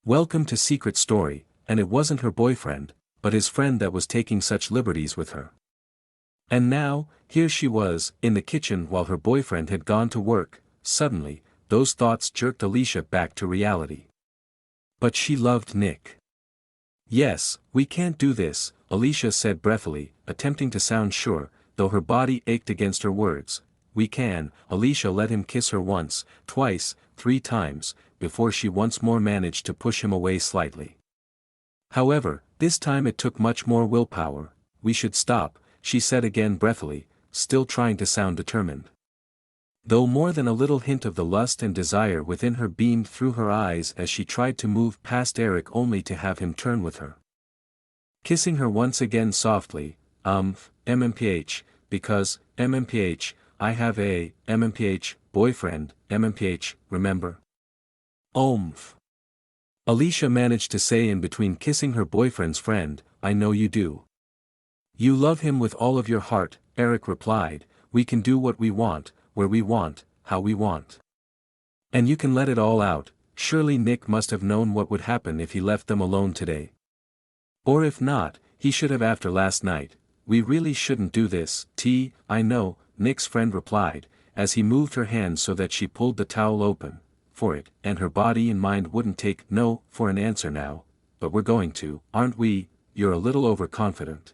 Welcome to Secret Story, and it wasn't her boyfriend, but his friend that was taking such liberties with her. And now, here she was, in the kitchen while her boyfriend had gone to work. Suddenly, those thoughts jerked Alicia back to reality. But she loved Nick. Yes, we can't do this, Alicia said breathily, attempting to sound sure, though her body ached against her words. We can. Alicia let him kiss her once, twice, 3 times, before she once more managed to push him away slightly. However, this time it took much more willpower. We should stop, she said again breathily, still trying to sound determined. Though more than a little hint of the lust and desire within her beamed through her eyes as she tried to move past Eric only to have him turn with her. Kissing her once again softly, MMPH, because, MMPH, I have a, MMPH, boyfriend, MMPH, remember? Alicia managed to say in between kissing her boyfriend's friend, I know you do. You love him with all of your heart, Eric replied, we can do what we want, where we want, how we want. And you can let it all out. Surely Nick must have known what would happen if he left them alone today. Or if not, he should have after last night. We really shouldn't do this, I know, Nick's friend replied, as he moved her hand so that she pulled the towel open, for it, and her body and mind wouldn't take no for an answer now, but we're going to, aren't we? You're a little overconfident.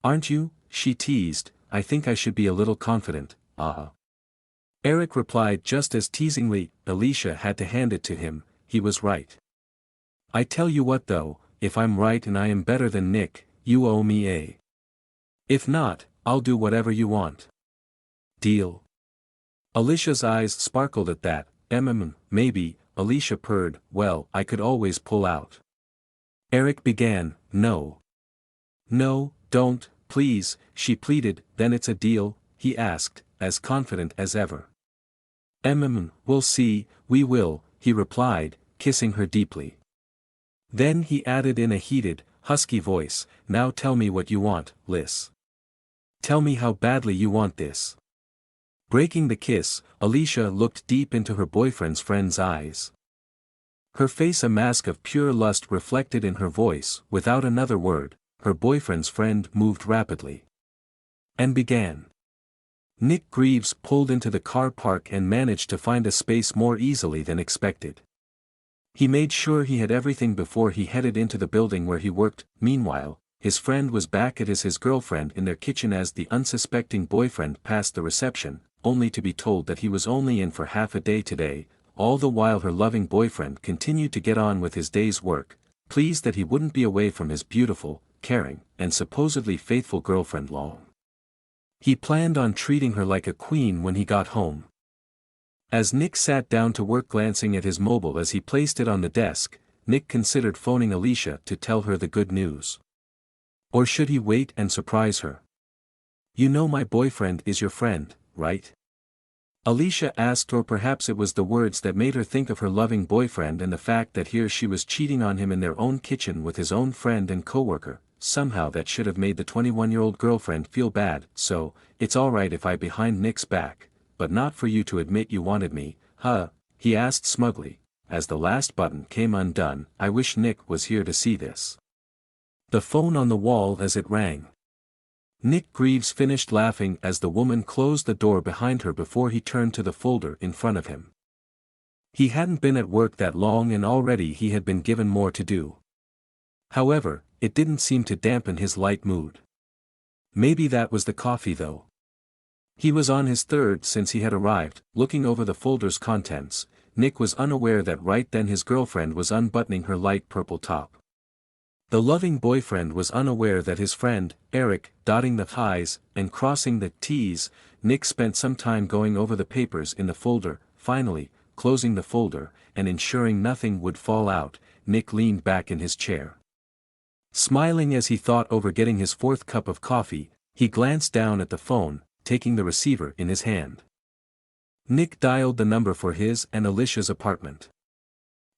Aren't you? She teased, I think I should be a little confident, Eric replied just as teasingly. Alicia had to hand it to him, he was right. I tell you what though, if I'm right and I am better than Nick, you owe me a. If not, I'll do whatever you want. Deal? Alicia's eyes sparkled at that. Maybe, Alicia purred, well, I could always pull out. Eric began, no. No, don't, please, she pleaded, then it's a deal, he asked, as confident as ever. We'll see, we will, he replied, kissing her deeply. Then he added in a heated, husky voice, now tell me what you want, Liz. Tell me how badly you want this. Breaking the kiss, Alicia looked deep into her boyfriend's friend's eyes. Her face a mask of pure lust reflected in her voice. Without another word, her boyfriend's friend moved rapidly. And began. Nick Greaves pulled into the car park and managed to find a space more easily than expected. He made sure he had everything before he headed into the building where he worked. Meanwhile, his friend was back at his girlfriend in their kitchen as the unsuspecting boyfriend passed the reception, only to be told that he was only in for half a day today. All the while her loving boyfriend continued to get on with his day's work, pleased that he wouldn't be away from his beautiful, caring, and supposedly faithful girlfriend long. He planned on treating her like a queen when he got home. As Nick sat down to work glancing at his mobile as he placed it on the desk, Nick considered phoning Alicia to tell her the good news. Or should he wait and surprise her? You know my boyfriend is your friend, right? Alicia asked, or perhaps it was the words that made her think of her loving boyfriend and the fact that here she was cheating on him in their own kitchen with his own friend and coworker. Somehow that should have made the 21-year-old girlfriend feel bad. So, it's alright if I behind Nick's back, but not for you to admit you wanted me, huh? He asked smugly, as the last button came undone. I wish Nick was here to see this. The phone on the wall as it rang. Nick Greaves finished laughing as the woman closed the door behind her before he turned to the folder in front of him. He hadn't been at work that long and already he had been given more to do. However, it didn't seem to dampen his light mood. Maybe that was the coffee though. He was on his third since he had arrived. Looking over the folder's contents, Nick was unaware that right then his girlfriend was unbuttoning her light purple top. The loving boyfriend was unaware that his friend, Eric, dotting the I's and crossing the T's. Nick spent some time going over the papers in the folder. Finally, closing the folder, and ensuring nothing would fall out, Nick leaned back in his chair. Smiling as he thought over getting his 4th cup of coffee, he glanced down at the phone, taking the receiver in his hand. Nick dialed the number for his and Alicia's apartment.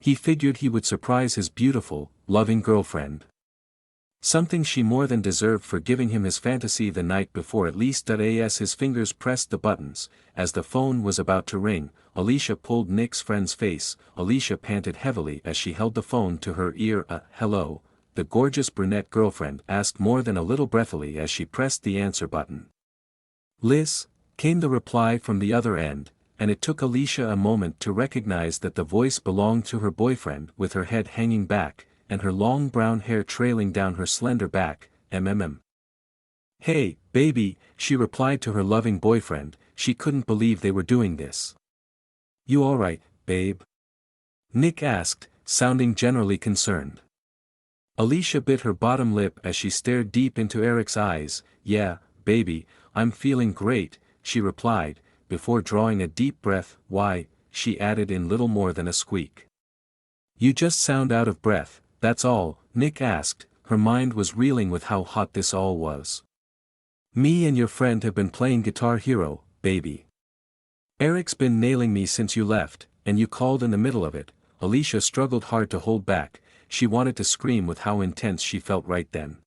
He figured he would surprise his beautiful, loving girlfriend. Something she more than deserved for giving him his fantasy the night before at least. As his fingers pressed the buttons, as the phone was about to ring, Alicia pulled Nick's friend's face. Alicia panted heavily as she held the phone to her ear. Hello, the gorgeous brunette girlfriend asked more than a little breathily as she pressed the answer button. Liz, came the reply from the other end, and it took Alicia a moment to recognize that the voice belonged to her boyfriend. With her head hanging back, and her long brown hair trailing down her slender back. Hey, baby, she replied to her loving boyfriend. She couldn't believe they were doing this. You alright, babe? Nick asked, sounding generally concerned. Alicia bit her bottom lip as she stared deep into Eric's eyes. Yeah, baby, I'm feeling great, she replied, before drawing a deep breath. Why, she added in little more than a squeak. You just sound out of breath, that's all, Nick asked. Her mind was reeling with how hot this all was. Me and your friend have been playing Guitar Hero, baby. Eric's been nailing me since you left, and you called in the middle of it. Alicia struggled hard to hold back. She wanted to scream with how intense she felt right then.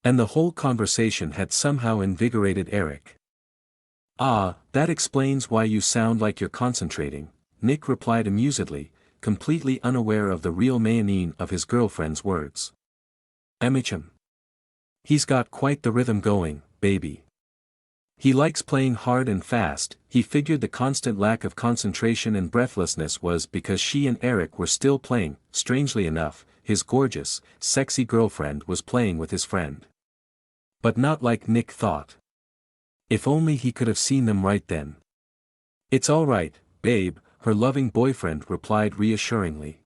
And the whole conversation had somehow invigorated Eric. Ah, that explains why you sound like you're concentrating, Nick replied amusedly, completely unaware of the real meaning of his girlfriend's words. He's got quite the rhythm going, baby. He likes playing hard and fast. He figured the constant lack of concentration and breathlessness was because she and Eric were still playing. Strangely enough, his gorgeous, sexy girlfriend was playing with his friend. But not like Nick thought. If only he could have seen them right then. It's all right, babe, her loving boyfriend replied reassuringly.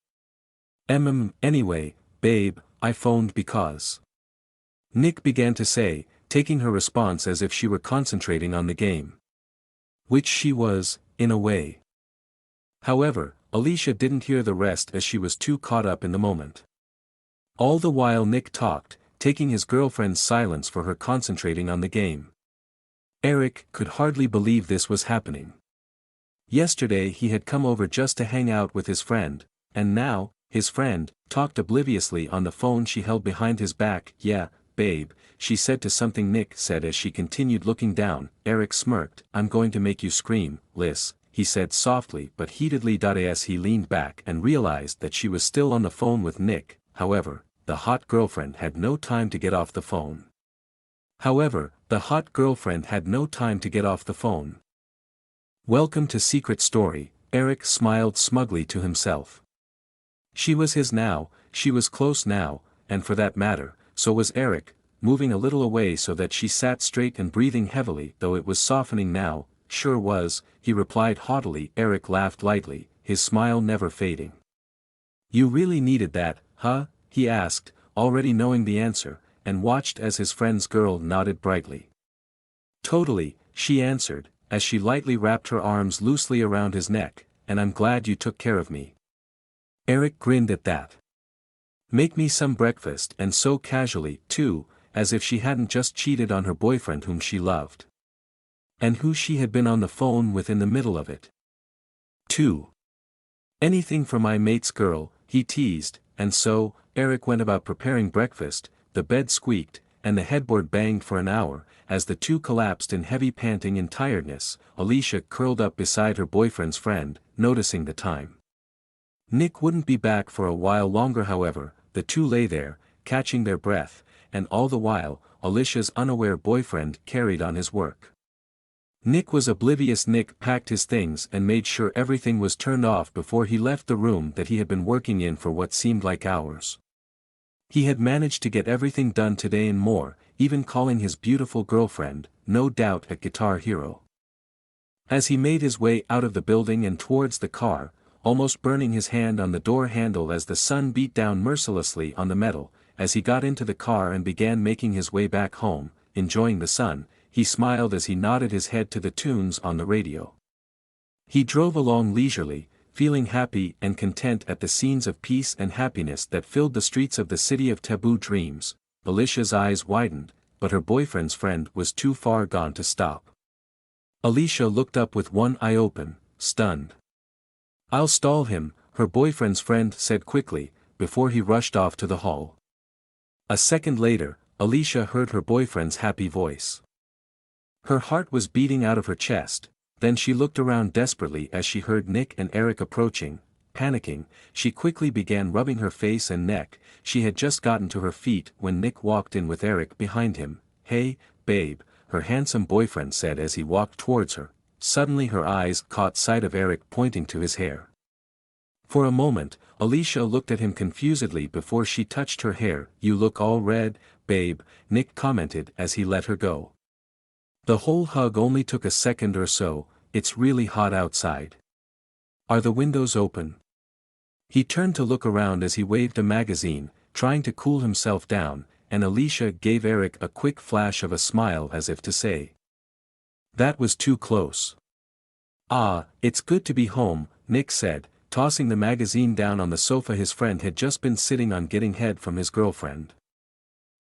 Anyway, babe, I phoned because. Nick began to say, taking her response as if she were concentrating on the game. Which she was, in a way. However, Alicia didn't hear the rest as she was too caught up in the moment. All the while Nick talked, taking his girlfriend's silence for her concentrating on the game. Eric could hardly believe this was happening. Yesterday he had come over just to hang out with his friend, and now, his friend, talked obliviously on the phone she held behind his back. Yeah, babe, she said to something Nick said as she continued looking down. Eric smirked. I'm going to make you scream, Liz, he said softly but heatedly. As he leaned back and realized that she was still on the phone with Nick. However, the hot girlfriend had no time to get off the phone. Welcome to Secret Story, Eric smiled smugly to himself. She was his now, she was close now, and for that matter, so was Eric, moving a little away so that she sat straight and breathing heavily. Though it was softening now. Sure was, he replied haughtily. Eric laughed lightly, his smile never fading. You really needed that, huh? He asked, already knowing the answer, and watched as his friend's girl nodded brightly. Totally, she answered, as she lightly wrapped her arms loosely around his neck, and I'm glad you took care of me. Eric grinned at that. Make me some breakfast, and so casually, too, as if she hadn't just cheated on her boyfriend whom she loved. And who she had been on the phone with in the middle of it. 2. Anything for my mate's girl, he teased, and so, Eric went about preparing breakfast. The bed squeaked, and the headboard banged for an hour, as the two collapsed in heavy panting and tiredness. Alicia curled up beside her boyfriend's friend, noticing the time. Nick wouldn't be back for a while longer. However, the two lay there, catching their breath, and all the while, Alicia's unaware boyfriend carried on his work. Nick was oblivious. Nick packed his things and made sure everything was turned off before he left the room that he had been working in for what seemed like hours. He had managed to get everything done today and more, even calling his beautiful girlfriend, no doubt at Guitar Hero. As he made his way out of the building and towards the car, almost burning his hand on the door handle as the sun beat down mercilessly on the metal, as he got into the car and began making his way back home, enjoying the sun, he smiled as he nodded his head to the tunes on the radio. He drove along leisurely, feeling happy and content at the scenes of peace and happiness that filled the streets of the city of taboo dreams. Alicia's eyes widened, but her boyfriend's friend was too far gone to stop. Alicia looked up with one eye open, stunned. I'll stall him, her boyfriend's friend said quickly, before he rushed off to the hall. A second later, Alicia heard her boyfriend's happy voice. Her heart was beating out of her chest, then she looked around desperately as she heard Nick and Eric approaching. Panicking, she quickly began rubbing her face and neck. She had just gotten to her feet when Nick walked in with Eric behind him. "Hey, babe," her handsome boyfriend said as he walked towards her. Suddenly her eyes caught sight of Eric pointing to his hair. For a moment, Alicia looked at him confusedly before she touched her hair. "You look all red, babe," Nick commented as he let her go. The whole hug only took a second or so. "It's really hot outside. Are the windows open?" He turned to look around as he waved a magazine, trying to cool himself down, and Alicia gave Eric a quick flash of a smile as if to say, "That was too close." "Ah, it's good to be home," Nick said, tossing the magazine down on the sofa his friend had just been sitting on getting head from his girlfriend.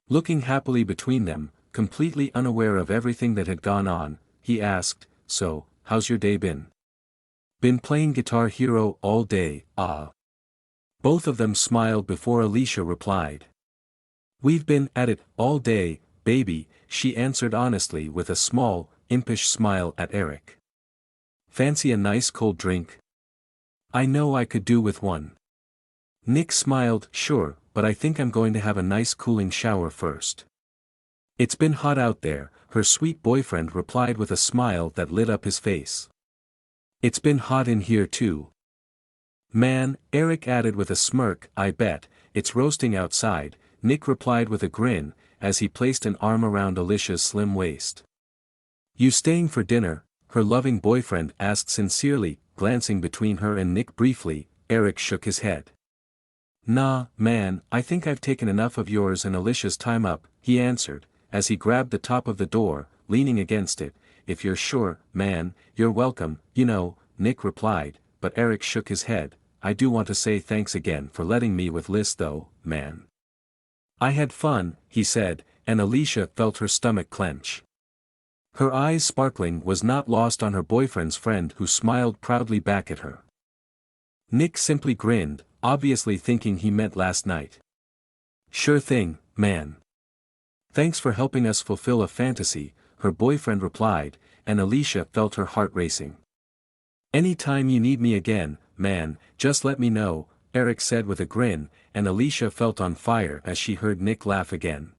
Looking happily between them, completely unaware of everything that had gone on, he asked, "So, how's your day been?" "Been playing Guitar Hero all day, ah." Both of them smiled before Alicia replied. "We've been at it all day, baby," she answered honestly with a small, impish smile at Eric. "Fancy a nice cold drink? I know I could do with one." Nick smiled. "Sure, but I think I'm going to have a nice cooling shower first." "It's been hot out there," her sweet boyfriend replied with a smile that lit up his face. "It's been hot in here too." "Man," Eric added with a smirk, "I bet, it's roasting outside," Nick replied with a grin, as he placed an arm around Alicia's slim waist. "You staying for dinner?" her loving boyfriend asked sincerely, glancing between her and Nick briefly. Eric shook his head. "Nah, man, I think I've taken enough of yours and Alicia's time up," he answered, as he grabbed the top of the door, leaning against it. "If you're sure, man, you're welcome, you know," Nick replied, but Eric shook his head. "I do want to say thanks again for letting me with Liz though, man. I had fun," he said, and Alicia felt her stomach clench. Her eyes sparkling was not lost on her boyfriend's friend who smiled proudly back at her. Nick simply grinned, obviously thinking he meant last night. "Sure thing, man. Thanks for helping us fulfill a fantasy," her boyfriend replied, and Alicia felt her heart racing. "Any time you need me again, man, just let me know," Eric said with a grin, and Alicia felt on fire as she heard Nick laugh again.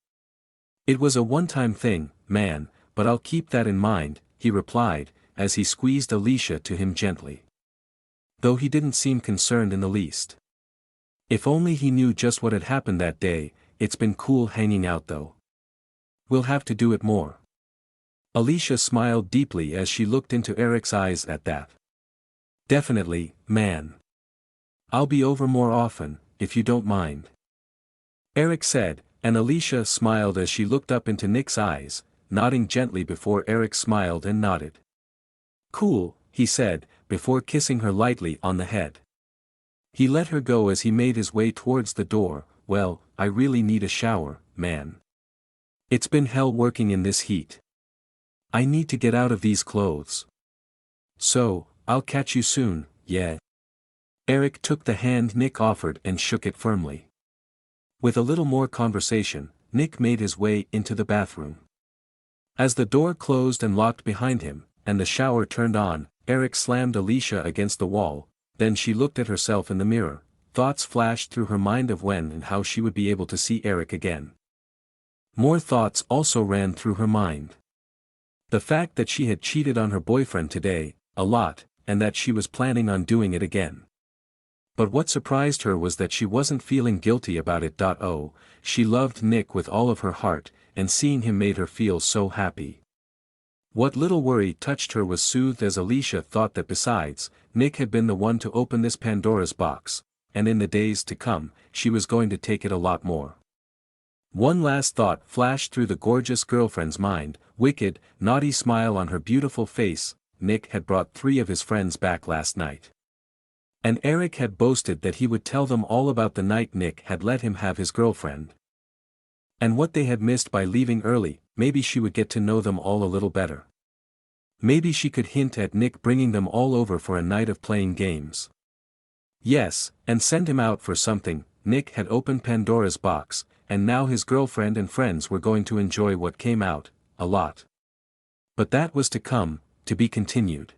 "It was a one-time thing, man, but I'll keep that in mind," he replied, as he squeezed Alicia to him gently. Though he didn't seem concerned in the least. If only he knew just what had happened that day. "It's been cool hanging out though. We'll have to do it more." Alicia smiled deeply as she looked into Eric's eyes at that. "Definitely, man. I'll be over more often, if you don't mind," Eric said, and Alicia smiled as she looked up into Nick's eyes, nodding gently before Eric smiled and nodded. "Cool," he said, before kissing her lightly on the head. He let her go as he made his way towards the door. "Well, I really need a shower, man. It's been hell working in this heat. I need to get out of these clothes. So, I'll catch you soon, yeah." Eric took the hand Nick offered and shook it firmly. With a little more conversation, Nick made his way into the bathroom. As the door closed and locked behind him, and the shower turned on, Eric slammed Alicia against the wall. Then she looked at herself in the mirror. Thoughts flashed through her mind of when and how she would be able to see Eric again. More thoughts also ran through her mind. The fact that she had cheated on her boyfriend today, a lot, and that she was planning on doing it again. But what surprised her was that she wasn't feeling guilty about it. Oh, she loved Nick with all of her heart, and seeing him made her feel so happy. What little worry touched her was soothed as Alicia thought that besides, Nick had been the one to open this Pandora's box, and in the days to come, she was going to take it a lot more. One last thought flashed through the gorgeous girlfriend's mind, wicked, naughty smile on her beautiful face. Nick had brought 3 of his friends back last night. And Eric had boasted that he would tell them all about the night Nick had let him have his girlfriend. And what they had missed by leaving early. Maybe she would get to know them all a little better. Maybe she could hint at Nick bringing them all over for a night of playing games. Yes, and send him out for something. Nick had opened Pandora's box, and now his girlfriend and friends were going to enjoy what came out, a lot. But that was to come, to be continued.